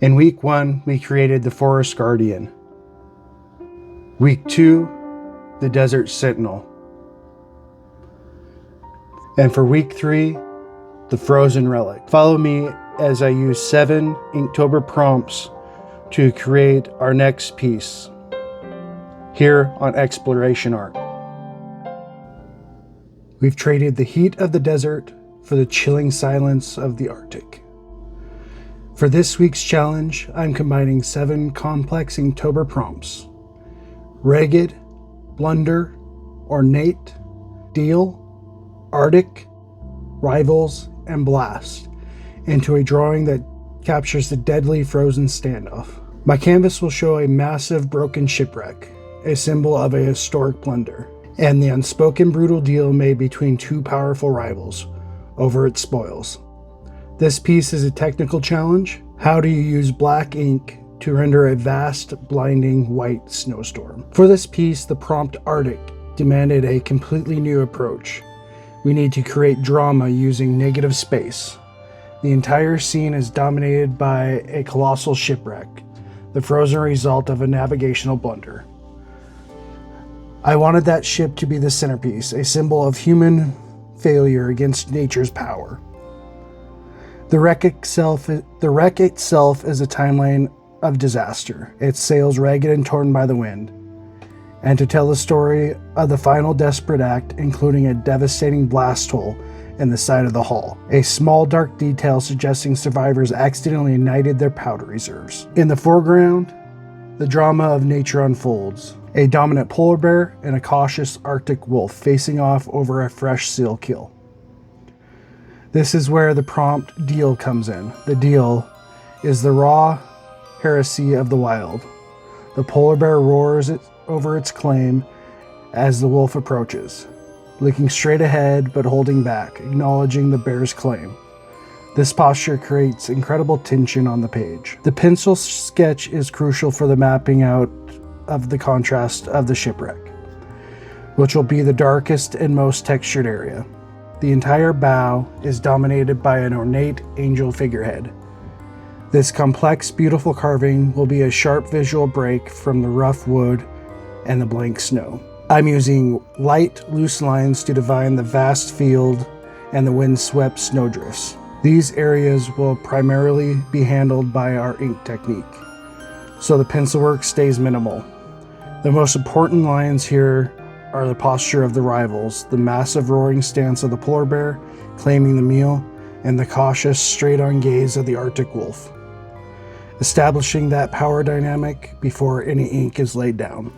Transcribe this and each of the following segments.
In week 1, we created the Forest Guardian. Week 2, the Desert Sentinel. And for week 3, the Frozen Relic. Follow me as I use 7 Inktober prompts to create our next piece here on Exploration Art. We've traded the heat of the desert for the chilling silence of the Arctic. For this week's challenge, I'm combining 7 complex Inktober prompts: Ragged, Blunder, Ornate, Deal, Arctic, Rivals, and Blast into a drawing that captures the deadly frozen standoff. My canvas will show a massive broken shipwreck, a symbol of a historic blunder, and the unspoken brutal deal made between 2 powerful rivals over its spoils. This piece is a technical challenge. How do you use black ink to render a vast, blinding white snowstorm? For this piece, the prompt Arctic demanded a completely new approach. We need to create drama using negative space. The entire scene is dominated by a colossal shipwreck, the frozen result of a navigational blunder. I wanted that ship to be the centerpiece, a symbol of human failure against nature's power. The wreck itself is a timeline of disaster, its sails ragged and torn by the wind, and to tell the story of the final desperate act, including a devastating blast hole in the side of the hull, a small dark detail suggesting survivors accidentally ignited their powder reserves. In the foreground, the drama of nature unfolds, a dominant polar bear and a cautious Arctic wolf facing off over a fresh seal kill. This is where the prompt Deal comes in. The deal is the raw heresy of the wild. The polar bear roars over its claim as the wolf approaches, looking straight ahead but holding back, acknowledging the bear's claim. This posture creates incredible tension on the page. The pencil sketch is crucial for the mapping out of the contrast of the shipwreck, which will be the darkest and most textured area. The entire bow is dominated by an ornate angel figurehead. This complex, beautiful carving will be a sharp visual break from the rough wood and the blank snow. I'm using light, loose lines to define the vast field and the wind-swept snowdrifts. These areas will primarily be handled by our ink technique, so the pencil work stays minimal. The most important lines here are the posture of the rivals, the massive roaring stance of the polar bear claiming the meal, and the cautious, straight-on gaze of the Arctic wolf, establishing that power dynamic before any ink is laid down.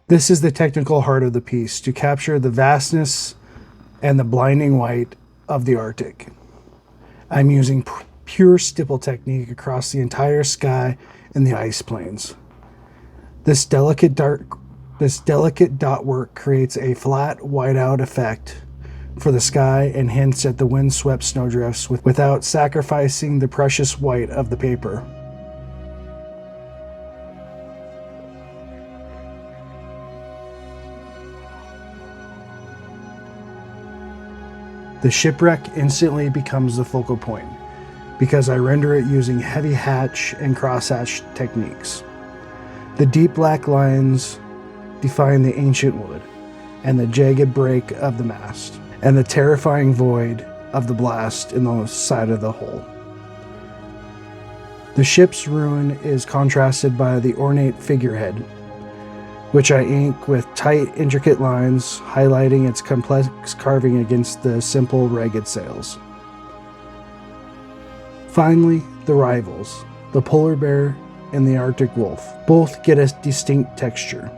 This is the technical heart of the piece, to capture the vastness and the blinding white of the Arctic. I'm using pure stipple technique across the entire sky and the ice plains. This delicate dot work creates a flat whiteout effect for the sky and hints at the wind-swept snowdrifts without sacrificing the precious white of the paper. The shipwreck instantly becomes the focal point, because I render it using heavy hatch and crosshatch techniques. The deep black lines define the ancient wood, and the jagged break of the mast, and the terrifying void of the blast in the side of the hull. The ship's ruin is contrasted by the ornate figurehead, which I ink with tight, intricate lines, highlighting its complex carving against the simple, ragged sails. Finally, the rivals, the polar bear and the Arctic wolf, both get a distinct texture.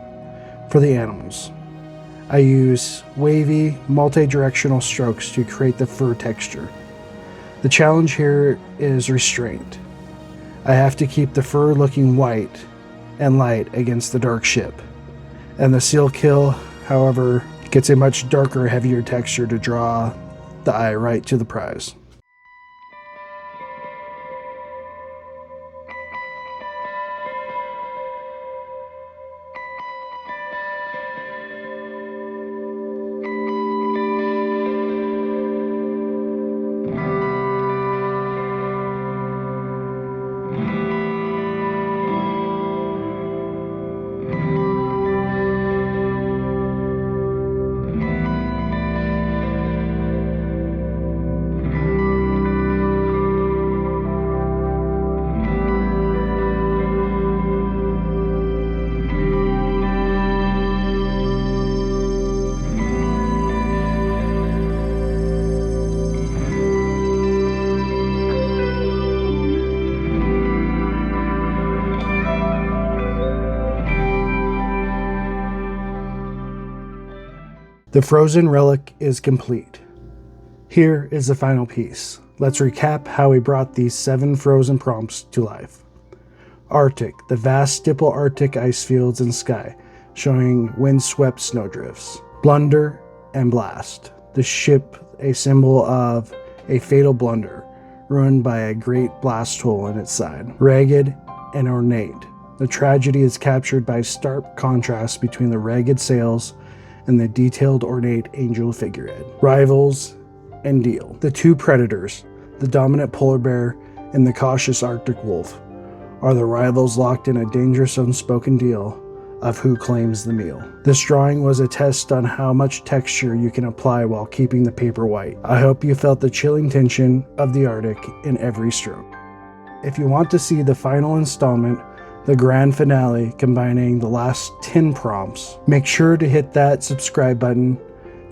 For the animals, I use wavy, multi-directional strokes to create the fur texture. The challenge here is restraint. I have to keep the fur looking white and light against the dark ship. And the seal kill, however, gets a much darker, heavier texture to draw the eye right to the prize. The frozen relic is complete. Here is the final piece. Let's recap how we brought these 7 frozen prompts to life. Arctic, the vast stipple Arctic ice fields and sky, showing windswept snowdrifts. Blunder and blast, the ship a symbol of a fatal blunder, ruined by a great blast hole in its side. Ragged and ornate, the tragedy is captured by stark contrast between the ragged sails and the detailed ornate angel figurehead. Rivals and deal, the 2 predators, the dominant polar bear and the cautious Arctic wolf, are the rivals locked in a dangerous unspoken deal of who claims the meal. This drawing was a test on how much texture you can apply while keeping the paper white. I hope you felt the chilling tension of the Arctic in every stroke. If you want to see the final installment, the grand finale combining the last 10 prompts, make sure to hit that subscribe button.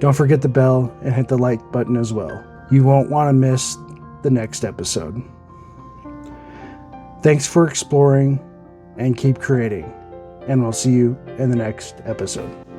Don't forget the bell and hit the like button as well. You won't want to miss the next episode. Thanks for exploring and keep creating, and we'll see you in the next episode.